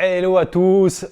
Hello à tous.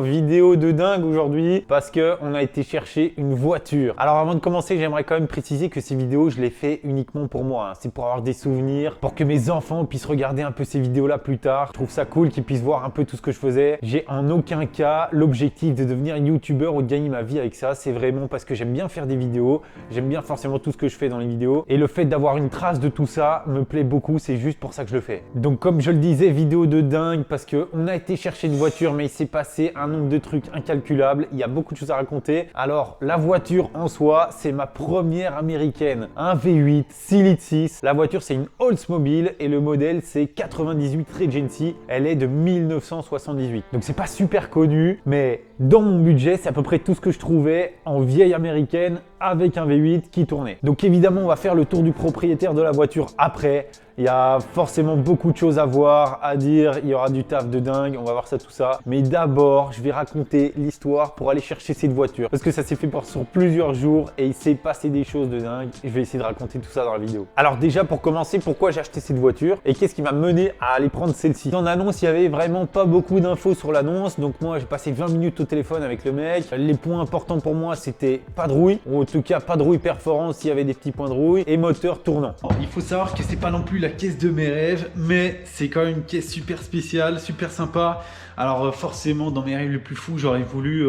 Vidéo de dingue aujourd'hui parce qu'on a été chercher une voiture. Alors avant de commencer, j'aimerais quand même préciser que ces vidéos, je les fais uniquement pour moi. C'est pour avoir des souvenirs, pour que mes enfants puissent regarder un peu ces vidéos-là plus tard. Je trouve ça cool qu'ils puissent voir un peu tout ce que je faisais. J'ai en aucun cas l'objectif de devenir youtubeur ou de gagner ma vie avec ça. C'est vraiment parce que j'aime bien faire des vidéos. J'aime bien forcément tout ce que je fais dans les vidéos. Et le fait d'avoir une trace de tout ça me plaît beaucoup. C'est juste pour ça que je le fais. Donc comme je le disais, vidéo de dingue parce qu'on a été chercher une voiture mais il s'est passé un nombre de trucs incalculables, il y a beaucoup de choses à raconter. Alors la voiture en soi, c'est ma première américaine, un V8 6 litres 6. La voiture c'est une Oldsmobile et le modèle c'est 98 Regency, elle est de 1978. Donc c'est pas super connu, mais dans mon budget, c'est à peu près tout ce que je trouvais en vieille américaine avec un V8 qui tournait. Donc évidemment, on va faire le tour du propriétaire de la voiture après. Il y a forcément beaucoup de choses à voir, à dire, il y aura du taf de dingue, on va voir ça, tout ça. Mais d'abord, je vais raconter l'histoire pour aller chercher cette voiture. Parce que ça s'est fait sur plusieurs jours et il s'est passé des choses de dingue. Je vais essayer de raconter tout ça dans la vidéo. Alors déjà, pour commencer, pourquoi j'ai acheté cette voiture et qu'est-ce qui m'a mené à aller prendre celle-ci? Dans l'annonce, il y avait vraiment pas beaucoup d'infos sur l'annonce. Donc moi, j'ai passé 20 minutes au téléphone avec le mec. Les points importants pour moi, c'était pas de rouille. Ou en tout cas, pas de rouille perforance s'il y avait des petits points de rouille. Et moteur tournant. Il faut savoir que c'est pas non plus la caisse de mes rêves, mais c'est quand même une caisse super spéciale, super sympa. Alors forcément, dans mes rêves les plus fous, j'aurais voulu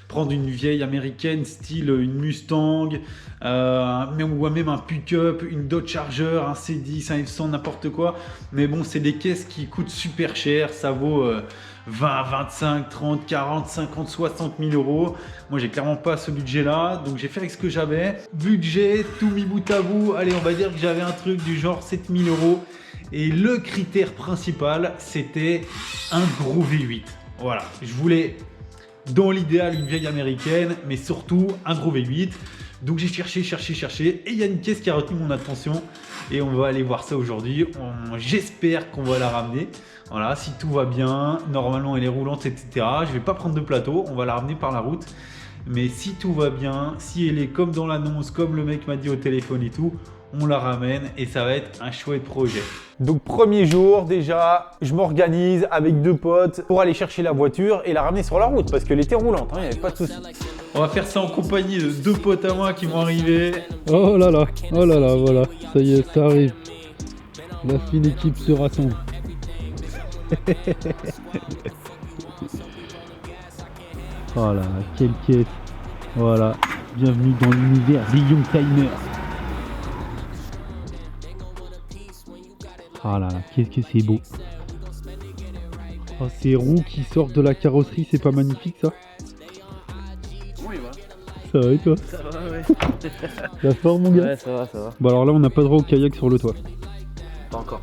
prendre une vieille américaine, style une Mustang, ou même un pick-up, une Dodge Charger, un C10, un F100, n'importe quoi. Mais bon, c'est des caisses qui coûtent super cher, ça vaut 20, 25, 30, 40, 50, 60 000 euros. Moi, j'ai clairement pas ce budget-là, donc j'ai fait avec ce que j'avais. Budget, tout mis bout à bout, allez, on va dire que j'avais un truc du genre 7 000 euros. Et le critère principal, c'était un gros V8. Voilà, je voulais, dans l'idéal, une vieille américaine, mais surtout un gros V8. Donc j'ai cherché, et il y a une caisse qui a retenu mon attention. Et on va aller voir ça aujourd'hui. J'espère qu'on va la ramener. Voilà, si tout va bien, normalement elle est roulante, etc. Je vais pas prendre de plateau, on va la ramener par la route. Mais si tout va bien, si elle est comme dans l'annonce, comme le mec m'a dit au téléphone et tout, on la ramène et ça va être un chouette projet. Donc premier jour déjà, je m'organise avec deux potes pour aller chercher la voiture et la ramener sur la route parce qu'elle était roulante, il n'y avait pas de souci. On va faire ça en compagnie de deux potes à moi qui vont arriver. Oh là là, voilà, ça y est, ça arrive. La fine équipe se rassemble. Oh là là, quelle caisse. Voilà, bienvenue dans l'univers des Youngtimers. Ah là là, qu'est-ce que c'est beau. Oh, ces roues qui sortent de la carrosserie, c'est pas magnifique ça? Oui, ouais. Ça va et toi? Ça va, ouais. La forme, mon gars? Ouais, ça va. Bon alors là, on n'a pas droit au kayak sur le toit. Pas encore.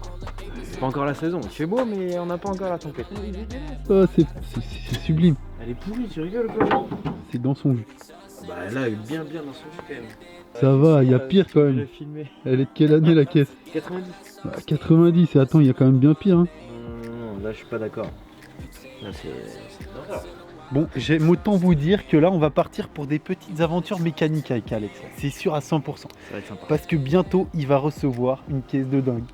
C'est pas encore la saison. Il fait beau, mais on n'a pas encore la tempête. Oh, c'est sublime. Elle est pourrie, tu rigoles ou quoi? C'est dans son jus. Bah là, elle est bien dans son jus quand même. Ça va, il y a pire quand même. Elle est de quelle année la caisse? 90. 90, et attends, il y a quand même bien pire. Hein. Non, là je suis pas d'accord. Là c'est d'accord. Bon, j'aime autant vous dire que là, on va partir pour des petites aventures mécaniques avec Alex. C'est sûr à 100%. Ça va être sympa. Parce que bientôt, il va recevoir une caisse de dingue.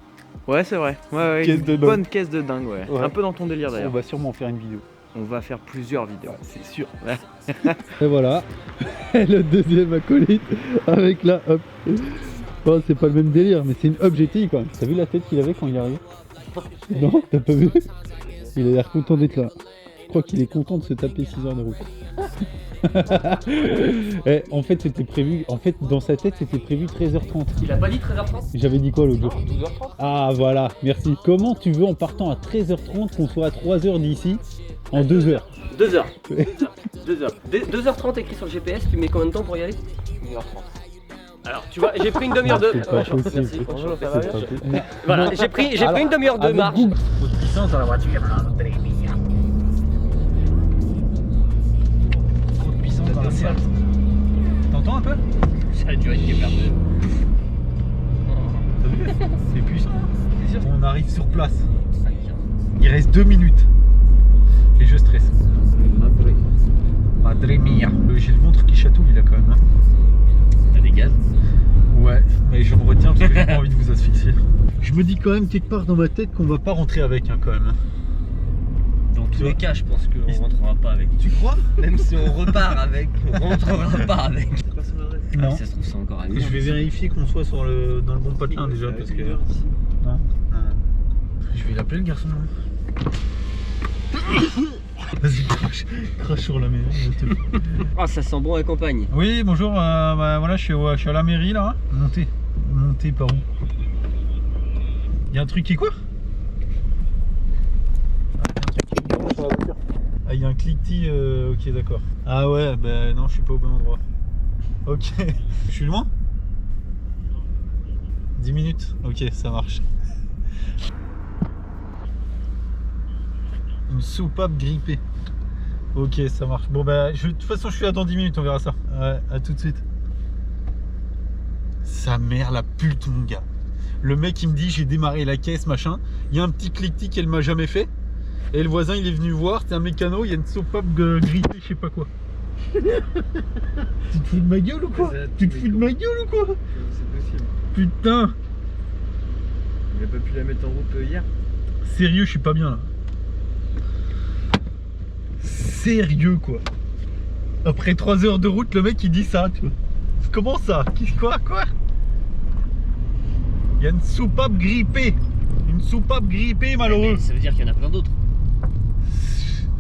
Ouais, c'est vrai. Ouais, Caisse de une dingue. bonne caisse de dingue, ouais. Un peu dans ton délire On d'ailleurs. va sûrement faire une vidéo. On va faire plusieurs vidéos. Ouais, c'est sûr. Ouais. Et voilà, le deuxième acolyte avec la hop. Bon, c'est pas le même délire, mais c'est une Hop GTI quand même. T'as vu la tête qu'il avait quand il est arrivé? Non, t'as pas vu? Il a l'air content d'être là. Je crois qu'il est content de se taper 6 heures de route. En fait, c'était prévu. En fait, dans sa tête, c'était prévu 13h30. Il a pas dit 13h30? J'avais dit quoi l'autre jour? 12h30. Ah voilà, merci. Comment tu veux en partant à 13h30 qu'on soit à 3h d'ici en 2 heures? 2h. 2h30 écrit sur le GPS, tu mets combien de temps pour y aller? 1h30. Alors, tu vois, j'ai pris une demi-heure de... C'est pas possible. Merci, bonjour, ça va bien? C'est pas possible. Voilà, j'ai pris une demi-heure de avec marche. Google. Trop de puissance dans la voiture. Trop de puissance dans la selle. T'entends un peu? Ça a duré une demi-heure de... T'as vu? C'est puissant. On arrive sur place. Il reste 2 minutes. Et je stresse. Madre mia. J'ai le ventre qui chatouille là quand même. Hein. T'as des gaz? Ouais, mais je me retiens parce que j'ai pas envie de vous asphyxier. Je me dis quand même quelque part dans ma tête qu'on va pas rentrer avec hein, quand même. Dans tous les cas, je pense qu'on rentrera pas avec. Tu crois? Même si on repart avec, on rentrera pas avec. C'est pas son adresse. Non. Ça se trouve, c'est encore à Je vais vérifier qu'on soit dans le bon patelin déjà parce que. Non. Je vais l'appeler le garçon. Vas-y, crache sur la mairie. Ah, ça sent bon à campagne. Oui, bonjour. Voilà, je suis à la mairie là. Montez par où? Il y a un truc qui est quoi? Ah, il y a un cliquetis. Ok, d'accord. Ah ouais, ben non, je suis pas au bon endroit. Ok. Je suis loin? 10 minutes? Ok, ça marche. Une soupape grippée. Ok, ça marche. Bon bah, de toute façon, je suis là dans 10 minutes, on verra ça. Ouais, à tout de suite. Sa mère la pute, mon gars. Le mec, il me dit, j'ai démarré la caisse, machin. Il y a un petit cliquetis qu'elle m'a jamais fait. Et le voisin, il est venu voir, t'es un mécano, il y a une soupape grippée, je sais pas quoi. Tu te fous de ma gueule ou quoi? Tu te fous de ma gueule ou quoi? C'est possible. Putain. Il a pas pu la mettre en route hier? Sérieux, je suis pas bien là. Sérieux quoi. Après 3 heures de route, le mec il dit ça, tu vois. Comment ça? Quoi? Il y a une soupape grippée. Une soupape grippée, malheureux. Ça veut dire qu'il y en a plein d'autres.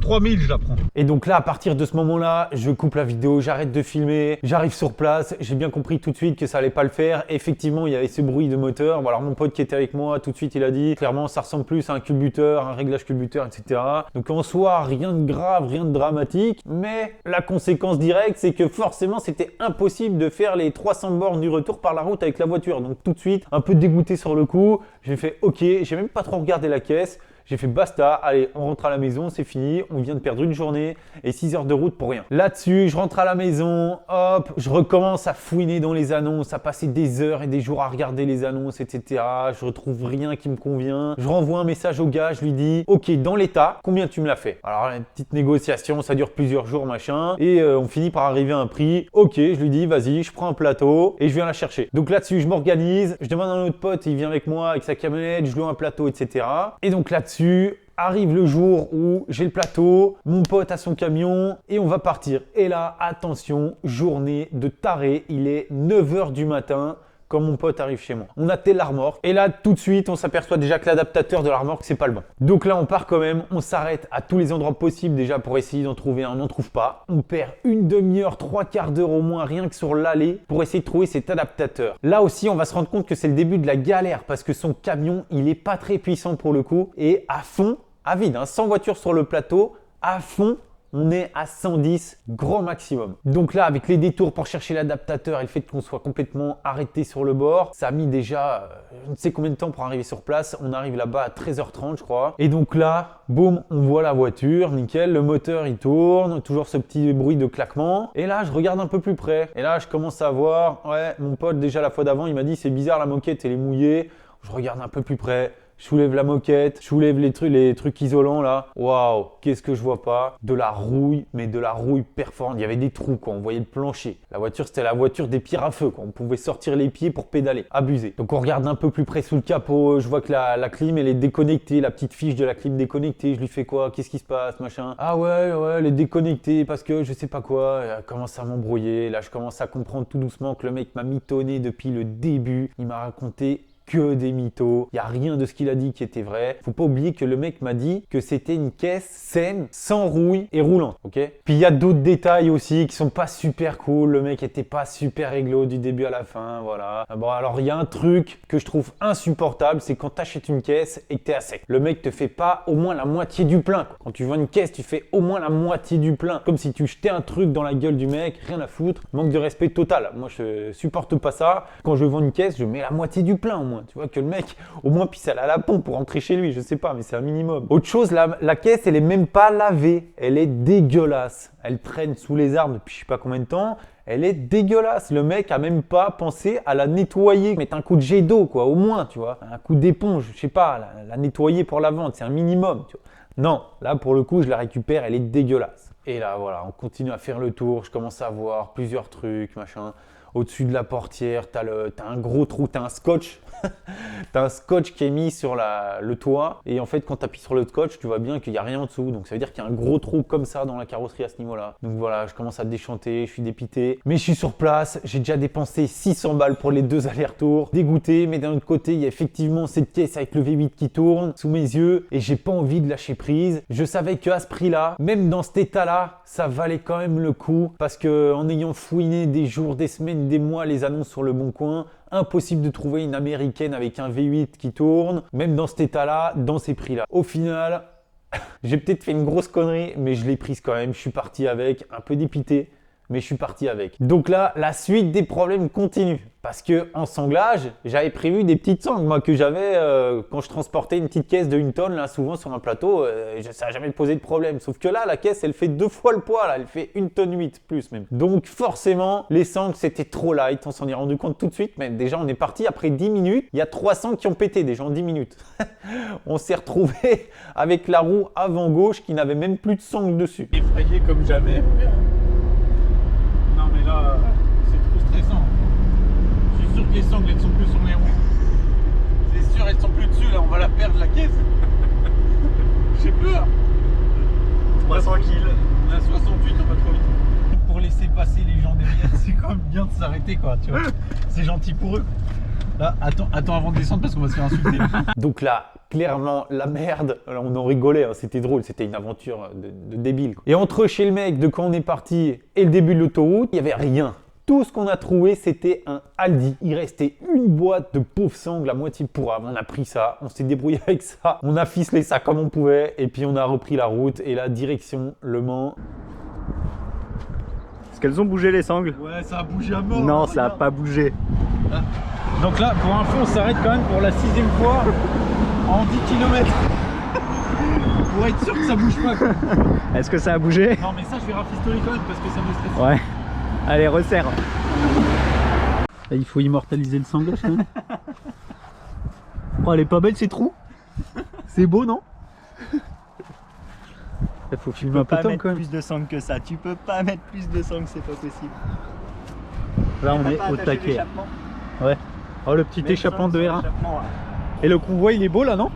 3000, je la prends. Et donc là, à partir de ce moment-là, je coupe la vidéo, j'arrête de filmer, j'arrive sur place, j'ai bien compris tout de suite que ça allait pas le faire. Effectivement, il y avait ce bruit de moteur. Bon, alors mon pote qui était avec moi, tout de suite, il a dit clairement, ça ressemble plus à un culbuteur, un réglage culbuteur, etc. Donc en soi, rien de grave, rien de dramatique, mais la conséquence directe, c'est que forcément, c'était impossible de faire les 300 bornes du retour par la route avec la voiture. Donc tout de suite, un peu dégoûté sur le coup, j'ai fait OK, j'ai même pas trop regardé la caisse. J'ai fait basta, allez, on rentre à la maison, c'est fini, on vient de perdre une journée et 6 heures de route pour rien. Là-dessus, je rentre à la maison, hop, je recommence à fouiner dans les annonces, à passer des heures et des jours à regarder les annonces, etc. Je retrouve rien qui me convient. Je renvoie un message au gars, je lui dis, OK, dans l'état, combien tu me l'as fait? Alors, une petite négociation, ça dure plusieurs jours, machin, et on finit par arriver à un prix. OK, je lui dis, vas-y, je prends un plateau et je viens la chercher. Donc là-dessus, je m'organise, je demande à un autre pote, il vient avec moi avec sa camionnette, je loue un plateau, etc. Et donc là-dessus, arrive le jour où j'ai le plateau, mon pote a son camion et on va partir. Et là, attention, journée de taré, il est 9h du matin quand mon pote arrive chez moi. On attelle la remorque et là, tout de suite, on s'aperçoit déjà que l'adaptateur de la remorque, c'est pas le bon. Donc là, on part quand même, on s'arrête à tous les endroits possibles déjà pour essayer d'en trouver un, on n'en trouve pas. On perd une demi-heure, 3/4 d'heure au moins, rien que sur l'allée pour essayer de trouver cet adaptateur. Là aussi, on va se rendre compte que c'est le début de la galère parce que son camion, il est pas très puissant pour le coup et à fond, à vide, hein, 100 voitures sur le plateau, à fond, on est à 110 grand maximum. Donc là, avec les détours pour chercher l'adaptateur et le fait qu'on soit complètement arrêté sur le bord, ça a mis déjà je ne sais combien de temps pour arriver sur place. On arrive là-bas à 13h30, je crois. Et donc là, boum, on voit la voiture, nickel, le moteur il tourne, toujours ce petit bruit de claquement. Et là, je regarde un peu plus près. Et là, je commence à voir, ouais, mon pote déjà la fois d'avant, il m'a dit c'est bizarre, la moquette elle est mouillée. Je regarde un peu plus près. Je soulève la moquette, je soulève les trucs isolants là. Waouh, qu'est-ce que je vois pas? De la rouille, mais de la rouille perforante. Il y avait des trous quoi, on voyait le plancher. La voiture, c'était la voiture des pires à feu quoi. On pouvait sortir les pieds pour pédaler. Abusé. Donc on regarde un peu plus près sous le capot. Je vois que la clim, elle est déconnectée. La petite fiche de la clim déconnectée. Je lui fais quoi? Qu'est-ce qui se passe? Machin. Ah ouais, elle est déconnectée parce que je sais pas quoi. Elle commence à m'embrouiller. Là, je commence à comprendre tout doucement que le mec m'a mitonné depuis le début. Il m'a raconté que des mythos, il n'y a rien de ce qu'il a dit qui était vrai. Faut pas oublier que le mec m'a dit que c'était une caisse saine, sans rouille et roulante, ok? Puis il y a d'autres détails aussi qui sont pas super cool, le mec était pas super réglo du début à la fin, voilà. Bon alors il y a un truc que je trouve insupportable, c'est quand tu achètes une caisse et que tu es à sec. Le mec te fait pas au moins la moitié du plein, quoi. Quand tu vends une caisse, tu fais au moins la moitié du plein, comme si tu jetais un truc dans la gueule du mec, rien à foutre, manque de respect total. Moi je supporte pas ça, quand je vends une caisse, je mets la moitié du plein au moins. Tu vois que le mec, au moins, pisse à la pompe pour rentrer chez lui, je sais pas, mais c'est un minimum. Autre chose, la caisse, elle est même pas lavée, elle est dégueulasse. Elle traîne sous les arbres depuis je sais pas combien de temps, elle est dégueulasse. Le mec a même pas pensé à la nettoyer, mettre un coup de jet d'eau, quoi, au moins, tu vois. Un coup d'éponge, je sais pas, la nettoyer pour la vente, c'est un minimum, tu vois. Non, là, pour le coup, je la récupère, elle est dégueulasse. Et là, voilà, on continue à faire le tour, je commence à voir plusieurs trucs, machin. au-dessus de la portière, t'as un gros trou, t'as un scotch. T'as un scotch qui est mis sur le toit et en fait quand tu appuies sur le scotch tu vois bien qu'il n'y a rien en dessous, donc ça veut dire qu'il y a un gros trou comme ça dans la carrosserie à ce niveau là. Donc voilà, je commence à déchanter, je suis dépité, mais je suis sur place, j'ai déjà dépensé 600 balles pour les 2 allers-retours, dégoûté, mais d'un autre côté il y a effectivement cette caisse avec le V8 qui tourne sous mes yeux et j'ai pas envie de lâcher prise. Je savais qu'à ce prix là, même dans cet état là, ça valait quand même le coup parce que en ayant fouiné des jours, des semaines, des mois les annonces sur le Bon Coin, impossible de trouver une américaine avec un V8 qui tourne, même dans cet état-là, dans ces prix-là. Au final, j'ai peut-être fait une grosse connerie, mais je l'ai prise quand même. Je suis parti avec, un peu dépité, mais je suis parti avec. Donc là, la suite des problèmes continue. Parce que en sanglage, j'avais prévu des petites sangles, moi, que j'avais quand je transportais une petite caisse de 1 tonne, là, souvent sur un plateau, ça n'a jamais posé de problème. Sauf que là, la caisse, elle fait 2 fois le poids, là, elle fait 1 tonne 8, plus même. Donc forcément, les sangles, c'était trop light, on s'en est rendu compte tout de suite, mais déjà, on est parti après 10 minutes, il y a 300 qui ont pété déjà en 10 minutes. On s'est retrouvé avec la roue avant gauche qui n'avait même plus de sangle dessus. Effrayé comme jamais. Non mais là, c'est trop stressant. Je suis sûr que les sangles, elles sont plus sur les roues. C'est sûr, elles sont plus dessus, là, on va la perdre, la caisse. J'ai peur. 300 kills. On a 68, on va trop vite. Pour laisser passer les gens derrière, c'est quand même bien de s'arrêter, quoi, tu vois. C'est gentil pour eux. Là, attends avant de descendre parce qu'on va se faire insulter. Donc là, clairement, la merde, alors on en rigolait, hein, c'était drôle, c'était une aventure de débile, quoi. Et entre chez le mec, de quand on est parti et le début de l'autoroute, il n'y avait rien. Tout ce qu'on a trouvé, c'était un Aldi. Il restait une boîte de pauvres sangles à moitié pourrave. On a pris ça, on s'est débrouillé avec ça, on a ficelé ça comme on pouvait, et puis on a repris la route, et la direction Le Mans. Est-ce qu'elles ont bougé les sangles? Ouais, ça a bougé à mort. Non, hein, ça a regarde. pas bougé. Ah. Donc là, pour info, on s'arrête quand même pour la 6e fois en 10 km. Pour être sûr que ça bouge pas, quoi. Est-ce que ça a bougé? Non mais ça je vais rafistoler quand même parce que ça me stresse. Ouais. Allez, resserre. Il faut immortaliser le sanglage quand même. Oh, elle est pas belle ces trous. C'est beau, non? Il faut filmer un peu Pas temps mettre quand même. plus de sangles que ça. Tu peux pas mettre plus de sangles, c'est pas possible. Là on T'as est pas au attaché taquet. l'échappement? Ouais. Oh, le petit Mets le échappement sangle de sur R1. l'échappement, ouais. Et le convoi il est beau là, non?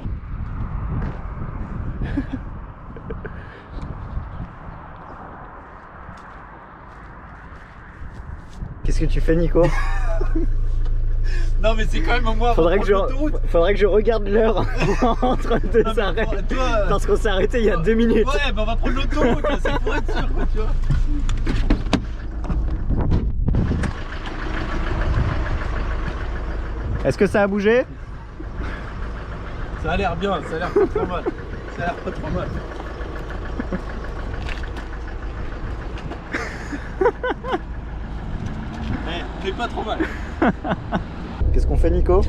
Qu'est-ce que tu fais, Nico? Non mais c'est quand même au moins Faudrait que je regarde l'heure entre deux Non, mais arrêts. toi, Parce qu'on s'est arrêté il y a 2 minutes. Ouais, bah on va prendre l'autoroute, là, c'est pour être sûr, quoi, tu vois. Est-ce que ça a bougé? Ça a l'air bien, ça a l'air pas trop mal. Ça a l'air pas trop mal. Mais pas trop mal. Qu'est-ce qu'on fait, Nico?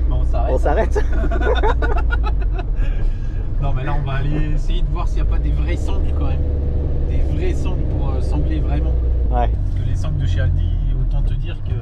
Bon, on s'arrête. On s'arrête? Non mais là on va aller essayer de voir s'il n'y a pas des vrais sangles quand même. Des vrais sangles pour sangler vraiment. Ouais. Parce que les sangles de chez Aldi, autant te dire que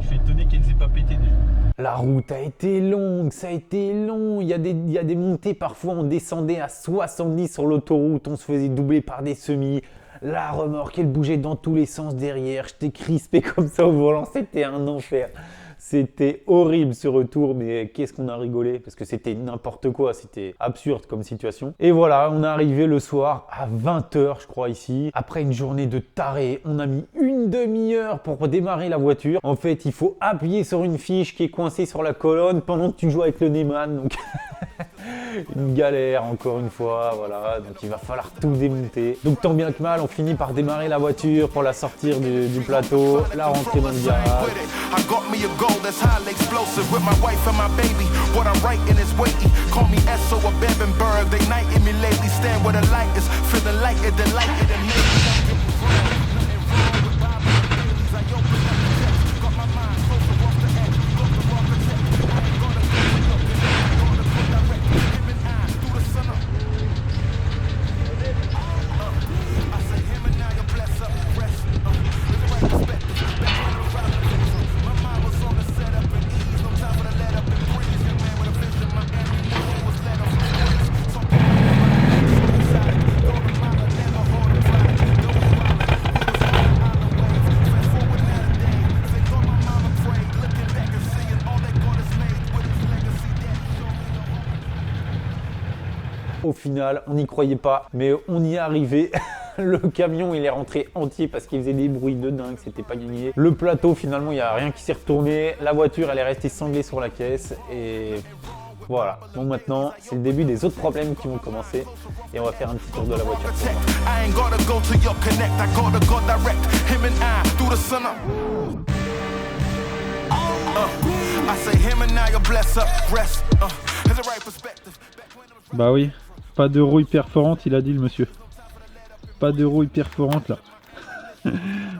je suis étonné qu'elles aient pas pété déjà. La route a été longue, ça a été long. Il y a des montées, parfois on descendait à 70 sur l'autoroute, on se faisait doubler par des semis. La remorque, elle bougeait dans tous les sens derrière. J'étais crispé comme ça au volant, c'était un enfer. C'était horrible ce retour, mais qu'est-ce qu'on a rigolé parce que c'était n'importe quoi, c'était absurde comme situation. Et voilà, on est arrivé le soir à 20h je crois ici. Après une journée de taré, on a mis une demi-heure pour démarrer la voiture. En fait, il faut appuyer sur une fiche qui est coincée sur la colonne pendant que tu joues avec le Neyman. Donc une galère encore une fois, voilà. Donc il va falloir tout démonter. Donc tant bien que mal, on finit par démarrer la voiture pour la sortir du plateau, la rentrer dans le garage. I got me a goal that's highly explosive with my wife and my baby. What I'm writing is weighty. Call me Esso or Bebenberg. They nighting me lately. Stand where the light is. Feeling lighter than lighter than me. final, on n'y croyait pas, mais on y est arrivé. Le camion, il est rentré entier parce qu'il faisait des bruits de dingue, c'était pas gagné. Le plateau, finalement, il n'y a rien qui s'est retourné. La voiture, elle est restée sanglée sur la caisse et voilà. Donc maintenant, c'est le début des autres problèmes qui vont commencer et on va faire un petit tour de la voiture. I ain't gotta go to your connect, I gotta go direct. Him and I through the sun up. I say him and I, bless up, rest. Has the right perspective. Bah oui, pas de rouille perforante, il a dit le monsieur. Pas de rouille perforante là.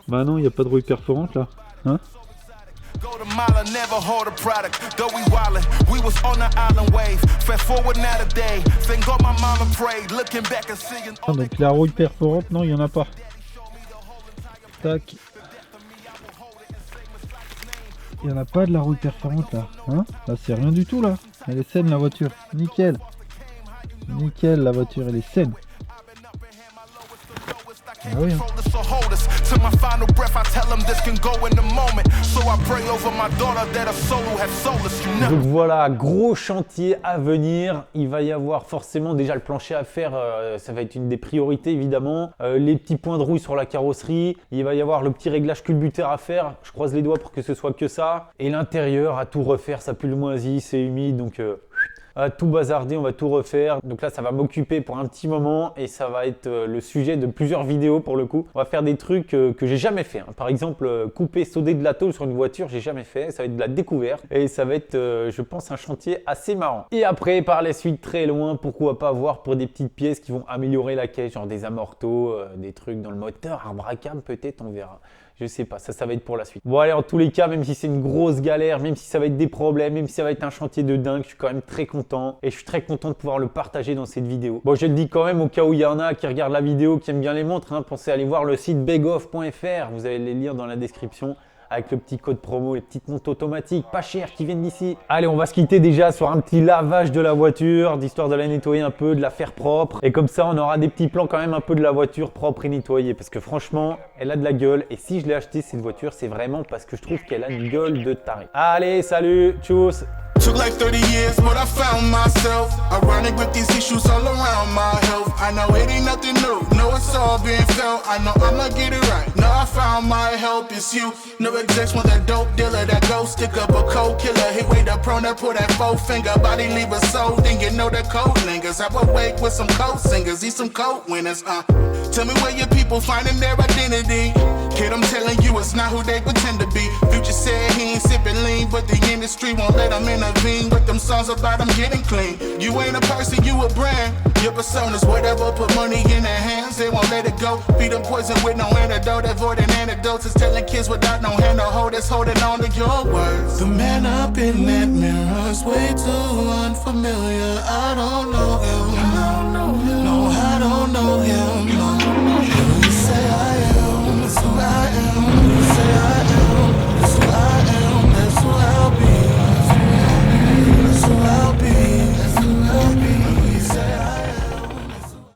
Bah non, il n'y a pas de rouille perforante là. Hein? Go to mile, never hold a product. Though we wildin', we was on the island wave. Fast forward now today. Thank God my mama prayed. Looking back and seeing. Ah, donc la rouille perforante, non, il n'y en a pas. Tac. Il n'y en a pas de la rouille perforante là. Hein? Là, c'est rien du tout là. Elle est saine la voiture. Nickel. Nickel, la voiture, elle est saine. Ah oui, hein. To my final breath, I tell them this can go in the moment. So I pray over my daughter that a soul who have soulless. You never. Donc voilà, gros chantier à venir. Il va y avoir forcément déjà le plancher à faire, ça va être une des priorités évidemment. Les petits points de rouille sur la carrosserie. Il va y avoir le petit réglage culbuteur à faire. Je croise les doigts pour que ce soit que ça. Et l'intérieur à tout refaire, ça pue le moisi, c'est humide donc... à tout bazarder, on va tout refaire. Donc là, ça va m'occuper pour un petit moment et ça va être le sujet de plusieurs vidéos pour le coup. On va faire des trucs que j'ai jamais fait. Hein. Par exemple, couper, sauter de la tôle sur une voiture, j'ai jamais fait. Ça va être de la découverte et ça va être, je pense, un chantier assez marrant. Et après, par la suite, très loin, pourquoi pas voir pour des petites pièces qui vont améliorer la caisse, genre des amortos, des trucs dans le moteur, arbre à câble peut-être, on verra. Je sais pas, ça va être pour la suite. Bon allez, en tous les cas, même si c'est une grosse galère, même si ça va être des problèmes, même si ça va être un chantier de dingue, je suis quand même très content. Et je suis très content de pouvoir le partager dans cette vidéo. Bon, je le dis quand même au cas où il y en a qui regardent la vidéo, qui aiment bien les montres, hein, pensez à aller voir le site begoff.fr, vous allez les lire dans la description. Avec le petit code promo, les petites montres automatiques, pas chères, qui viennent d'ici. Allez, on va se quitter déjà sur un petit lavage de la voiture, d'histoire de la nettoyer un peu, de la faire propre. Et comme ça, on aura des petits plans quand même un peu de la voiture propre et nettoyée. Parce que franchement, elle a de la gueule. Et si je l'ai acheté cette voiture, c'est vraiment parce que je trouve qu'elle a une gueule de taré. Allez, salut, tchuss. Took like 30 years, but I found myself ironic with these issues all around my health. I know it ain't nothing new, no it's all being felt. I know I'ma get it right. Now I found my help, it's you. No execs want that dope dealer, that go stick up a cold killer. He wait up prone, pull that four-finger, body leave a soul. Then you know the code lingers. I would wake with some cold singers, these some cold winners. Tell me where your people finding their identity. Kid, I'm telling you it's not who they pretend to be. Future said he ain't sipping lean, but the industry won't let him intervene with them songs about him getting clean. You ain't a person, you a brand. Your persona's whatever, put money in their hands, they won't let it go. Feed them poison with no antidote, avoiding antidotes is telling kids without no hand or hold that's holding on to your words. The man up in that mirror's way too unfamiliar. I don't know him.